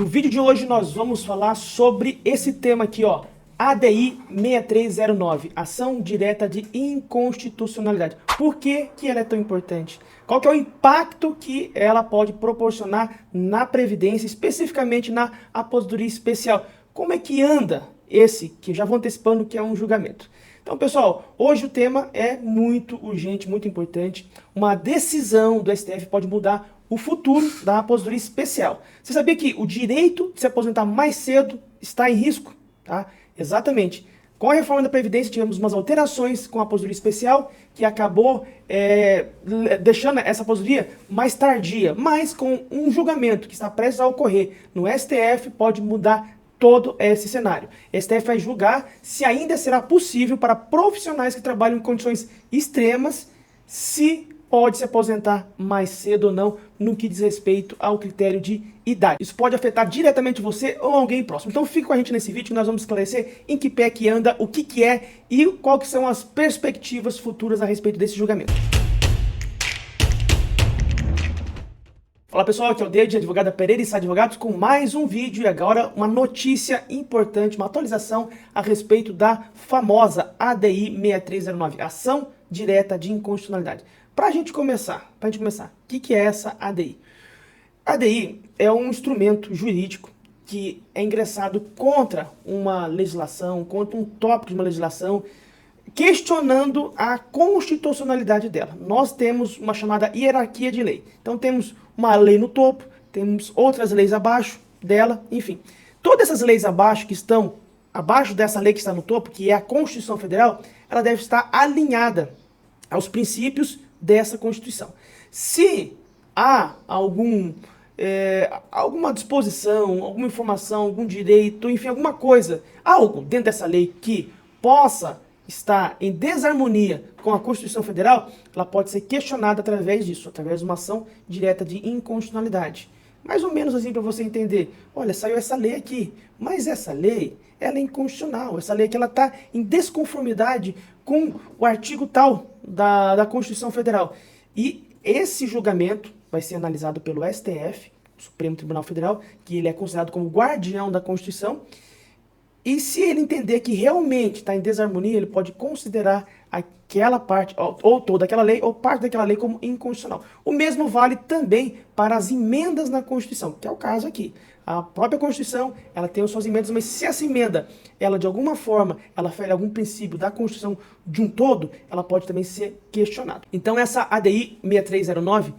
No vídeo de hoje nós vamos falar sobre esse tema aqui, ó, ADI 6309, Ação Direta de Inconstitucionalidade. Por que ela é tão importante? Qual que é o impacto que ela pode proporcionar na Previdência, especificamente na aposentadoria especial? Como é que anda esse, que eu já vou antecipando que é um julgamento? Então, pessoal, hoje o tema é muito urgente, muito importante. Uma decisão do STF pode mudar o futuro da aposentadoria especial. Você sabia que o direito de se aposentar mais cedo está em risco? Tá? Exatamente. Com a reforma da Previdência, tivemos umas alterações com a aposentadoria especial, que acabou deixando essa aposentadoria mais tardia, mas com um julgamento que está prestes a ocorrer no STF, pode mudar todo esse cenário. O STF vai julgar se ainda será possível para profissionais que trabalham em condições extremas, se pode se aposentar mais cedo ou não, no que diz respeito ao critério de idade. Isso pode afetar diretamente você ou alguém próximo. Então fique com a gente nesse vídeo que nós vamos esclarecer em que pé que anda, o que é e quais são as perspectivas futuras a respeito desse julgamento. Fala pessoal, aqui é o Deide, advogada Pereira e Advogados, com mais um vídeo e agora uma notícia importante, uma atualização a respeito da famosa ADI 6309, Ação Direta de Inconstitucionalidade. Para a gente começar, o que é essa ADI? A ADI é um instrumento jurídico que é ingressado contra uma legislação, contra um tópico de uma legislação, questionando a constitucionalidade dela. Nós temos uma chamada hierarquia de lei. Então temos uma lei no topo, temos outras leis abaixo dela, enfim. Todas essas leis abaixo que estão abaixo dessa lei que está no topo, que é a Constituição Federal, ela deve estar alinhada aos princípios dessa Constituição. Se há alguma disposição, alguma informação, algum direito, enfim, alguma coisa, algo dentro dessa lei que possa estar em desarmonia com a Constituição Federal, ela pode ser questionada através disso, através de uma ação direta de inconstitucionalidade. Mais ou menos assim para você entender, olha, saiu essa lei aqui, mas essa lei, ela é inconstitucional, essa lei aqui ela está em desconformidade com o artigo tal da Constituição Federal. E esse julgamento vai ser analisado pelo STF, Supremo Tribunal Federal, que ele é considerado como guardião da Constituição, e se ele entender que realmente está em desarmonia, ele pode considerar aquela parte, ou toda aquela lei, ou parte daquela lei como inconstitucional. O mesmo vale também para as emendas na Constituição, que é o caso aqui. A própria Constituição, ela tem as suas emendas, mas se essa emenda, ela de alguma forma, ela fere algum princípio da Constituição de um todo, ela pode também ser questionada. Então essa ADI 6309,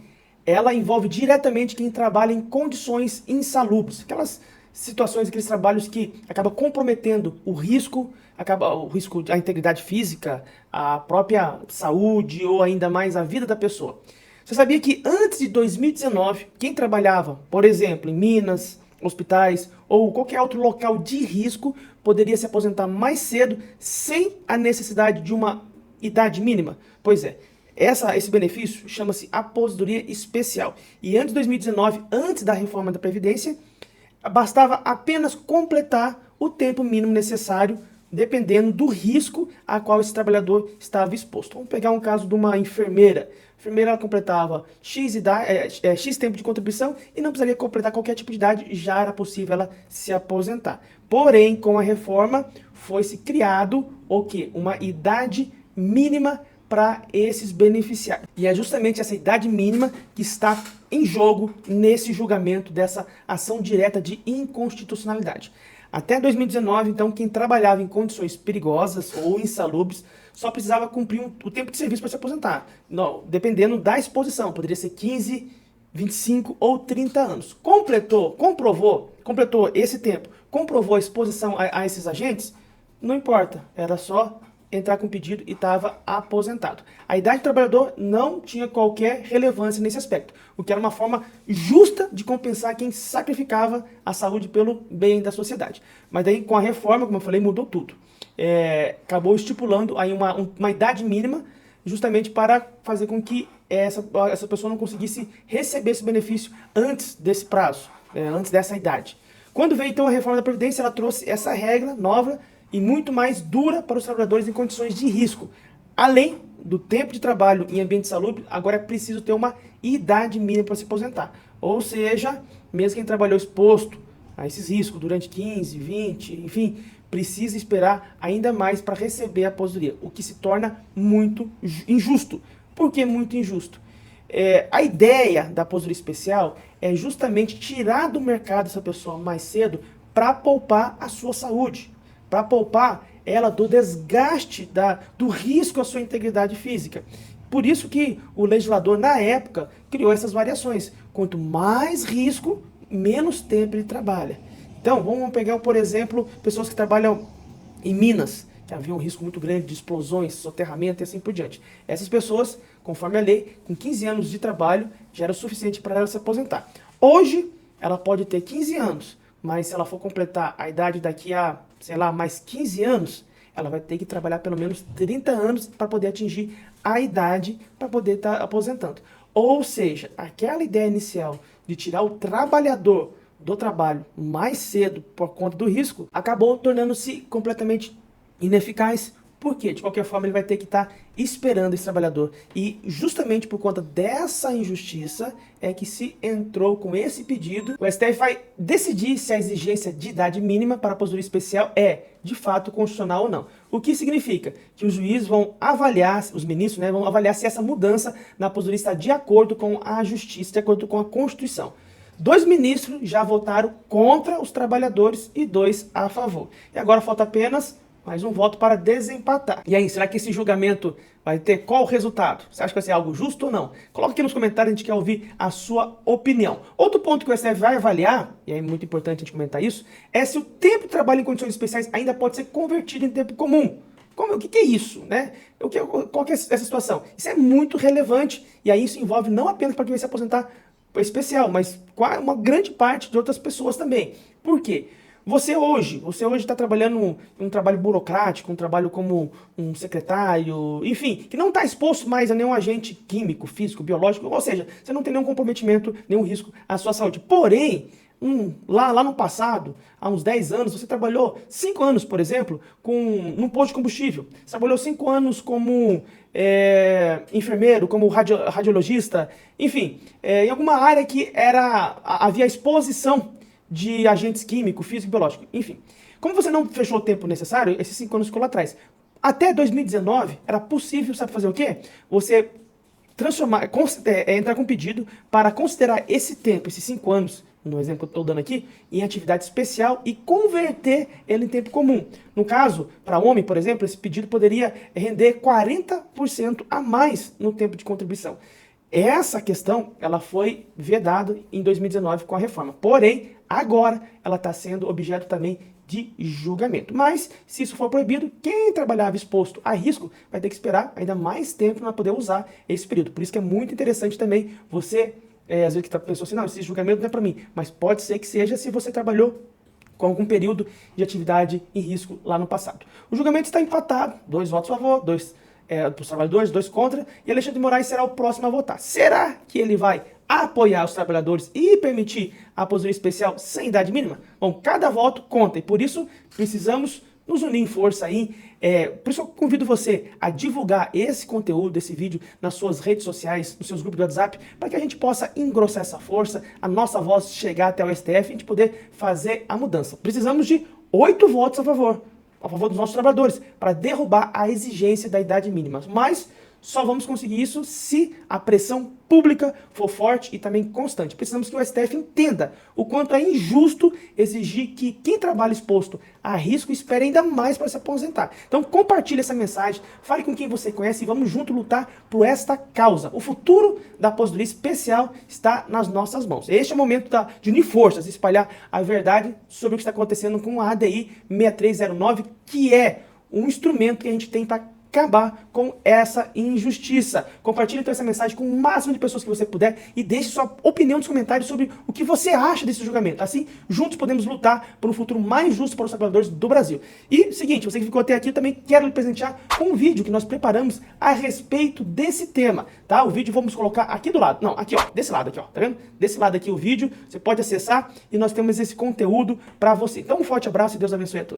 ela envolve diretamente quem trabalha em condições insalubres, aquelas situações, aqueles trabalhos que acabam comprometendo o risco da integridade física, a própria saúde ou ainda mais a vida da pessoa. Você sabia que antes de 2019, quem trabalhava, por exemplo, em minas, hospitais ou qualquer outro local de risco, poderia se aposentar mais cedo sem a necessidade de uma idade mínima? Pois é, esse benefício chama-se aposentadoria especial. E antes de 2019, antes da reforma da Previdência, bastava apenas completar o tempo mínimo necessário, dependendo do risco a qual esse trabalhador estava exposto. Vamos pegar um caso de uma enfermeira. A enfermeira ela completava X tempo de contribuição e não precisaria completar qualquer tipo de idade, já era possível ela se aposentar. Porém, com a reforma, foi-se criado o quê? Uma idade mínima para esses beneficiários. E é justamente essa idade mínima que está em jogo nesse julgamento dessa ação direta de inconstitucionalidade. Até 2019, então, quem trabalhava em condições perigosas ou insalubres só precisava cumprir o tempo de serviço para se aposentar. Não, dependendo da exposição, poderia ser 15, 25 ou 30 anos. Completou esse tempo, comprovou a exposição a esses agentes, não importa, era só entrar com pedido e estava aposentado. A idade do trabalhador não tinha qualquer relevância nesse aspecto, o que era uma forma justa de compensar quem sacrificava a saúde pelo bem da sociedade. Mas daí, com a reforma, como eu falei, mudou tudo. Acabou estipulando aí uma idade mínima, justamente para fazer com que essa pessoa não conseguisse receber esse benefício antes desse prazo, antes dessa idade. Quando veio então a reforma da Previdência, ela trouxe essa regra nova e muito mais dura para os trabalhadores em condições de risco. Além do tempo de trabalho em ambiente salubre, agora é preciso ter uma idade mínima para se aposentar. Ou seja, mesmo quem trabalhou exposto a esses riscos durante 15, 20, enfim, precisa esperar ainda mais para receber a aposentadoria, o que se torna muito injusto. Por que muito injusto? A ideia da aposentadoria especial é justamente tirar do mercado essa pessoa mais cedo para poupar a sua saúde, para poupar ela do desgaste, do risco à sua integridade física. Por isso que o legislador, na época, criou essas variações. Quanto mais risco, menos tempo ele trabalha. Então, vamos pegar, por exemplo, pessoas que trabalham em minas, que havia um risco muito grande de explosões, soterramento e assim por diante. Essas pessoas, conforme a lei, com 15 anos de trabalho, já era o suficiente para ela se aposentar. Hoje, ela pode ter 15 anos, mas se ela for completar a idade daqui a, sei lá, mais 15 anos, ela vai ter que trabalhar pelo menos 30 anos para poder atingir a idade para poder estar aposentando. Ou seja, aquela ideia inicial de tirar o trabalhador do trabalho mais cedo por conta do risco, acabou tornando-se completamente ineficaz. Por quê? De qualquer forma, ele vai ter que estar esperando esse trabalhador. E justamente por conta dessa injustiça é que se entrou com esse pedido. O STF vai decidir se a exigência de idade mínima para a aposentadoria especial é, de fato, constitucional ou não. O que significa? Que os juízes vão avaliar, os ministros, né, vão avaliar se essa mudança na aposentadoria está de acordo com a justiça, de acordo com a Constituição. 2 ministros já votaram contra os trabalhadores e 2 a favor. E agora falta apenas mais um voto para desempatar. E aí, será que esse julgamento vai ter qual resultado? Você acha que vai ser algo justo ou não? Coloque aqui nos comentários, a gente quer ouvir a sua opinião. Outro ponto que o STF vai avaliar, e é muito importante a gente comentar isso, é se o tempo de trabalho em condições especiais ainda pode ser convertido em tempo comum. O que é isso, né? Qual que é essa situação? Isso é muito relevante, e aí isso envolve não apenas para quem vai se aposentar especial, mas uma grande parte de outras pessoas também. Por quê? Você hoje está trabalhando um trabalho burocrático, um trabalho como um secretário, enfim, que não está exposto mais a nenhum agente químico, físico, biológico, ou seja, você não tem nenhum comprometimento, nenhum risco à sua saúde. Porém, lá no passado, há uns 10 anos, você trabalhou 5 anos, por exemplo, num posto de combustível. Você trabalhou 5 anos como enfermeiro, como radiologista, enfim, em alguma área que havia exposição de agentes químicos, físico e biológico, enfim. Como você não fechou o tempo necessário, esses 5 anos ficou lá atrás. Até 2019, era possível, sabe fazer o quê? Você entrar com um pedido para considerar esse tempo, esses 5 anos, no exemplo que eu estou dando aqui, em atividade especial e converter ele em tempo comum. No caso, para homem, por exemplo, esse pedido poderia render 40% a mais no tempo de contribuição. Essa questão, ela foi vedada em 2019 com a reforma. Porém, agora ela está sendo objeto também de julgamento. Mas, se isso for proibido, quem trabalhava exposto a risco vai ter que esperar ainda mais tempo para poder usar esse período. Por isso que é muito interessante também você, às vezes que pensou assim, não, esse julgamento não é para mim. Mas pode ser que seja se você trabalhou com algum período de atividade em risco lá no passado. O julgamento está empatado, 2 votos a favor, 2 para os trabalhadores, 2 contra, e Alexandre de Moraes será o próximo a votar. Será que ele vai apoiar os trabalhadores e permitir a aposentadoria especial sem idade mínima? Bom, cada voto conta, e por isso precisamos nos unir em força aí. Por isso eu convido você a divulgar esse conteúdo, esse vídeo, nas suas redes sociais, nos seus grupos do WhatsApp, para que a gente possa engrossar essa força, a nossa voz chegar até o STF e a gente poder fazer a mudança. Precisamos de 8 votos a favor dos nossos trabalhadores, para derrubar a exigência da idade mínima. Mas só vamos conseguir isso se a pressão pública for forte e também constante. Precisamos que o STF entenda o quanto é injusto exigir que quem trabalha exposto a risco espere ainda mais para se aposentar. Então compartilhe essa mensagem, fale com quem você conhece e vamos junto lutar por esta causa. O futuro da aposentadoria especial está nas nossas mãos. Este é o momento de unir forças, espalhar a verdade sobre o que está acontecendo com a ADI 6309, que é um instrumento que a gente tem para acabar com essa injustiça. Compartilhe então essa mensagem com o máximo de pessoas que você puder e deixe sua opinião nos comentários sobre o que você acha desse julgamento. Assim, juntos podemos lutar por um futuro mais justo para os trabalhadores do Brasil. E, seguinte, você que ficou até aqui, eu também quero lhe presentear com um vídeo que nós preparamos a respeito desse tema, tá? O vídeo vamos colocar aqui do lado, não, aqui ó, desse lado aqui ó, tá vendo? Desse lado aqui o vídeo, você pode acessar e nós temos esse conteúdo para você. Então um forte abraço e Deus abençoe a todos.